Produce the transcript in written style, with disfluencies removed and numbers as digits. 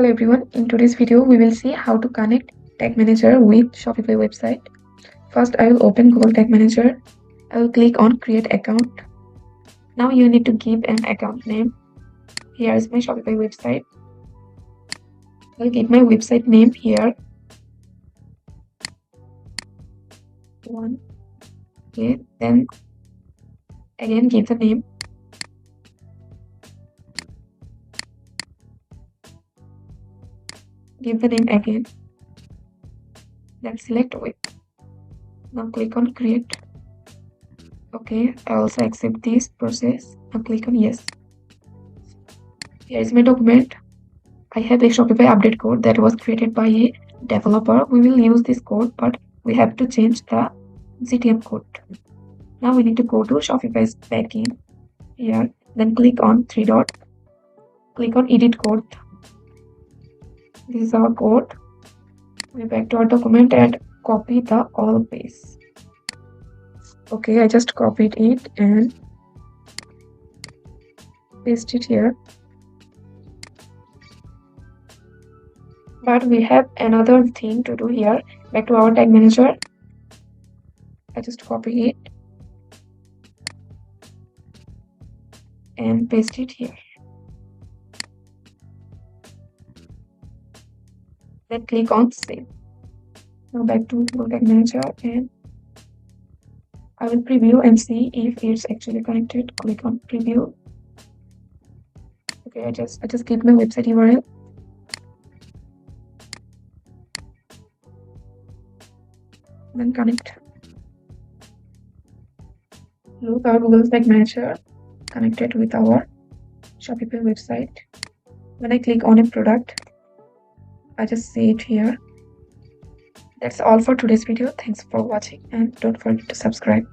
everyone, in today's video we will see how to connect Tag Manager with Shopify website. First I will open Google Tag Manager. I will click on create account. Now you need to give an account name. Here is my Shopify website. I will give my website name here. Okay, then again give the name. Give the name again. Then select web. Now click on create. Okay, I also accept this process. Now click on yes. Here is my document. I have a Shopify update code that was created by a developer. We will use this code, but we have to change the GTM code. Now we need to go to Shopify's backend here. Then click on three dot. Click on edit code. This is our code. We back to our document and copy the all base. Okay, I just copied it and paste it here. But we have another thing to do here. Back to our tag manager. I just copy it and paste it here. Then click on save. Now back to Google Tag Manager and I will preview and see if it's actually connected. Click on preview. Okay, I just give my website URL. Then connect. Look, our Google Tag Manager connected with our Shopify website. When I click on a product, I just see it here. That's all for today's video. Thanks for watching and don't forget to subscribe.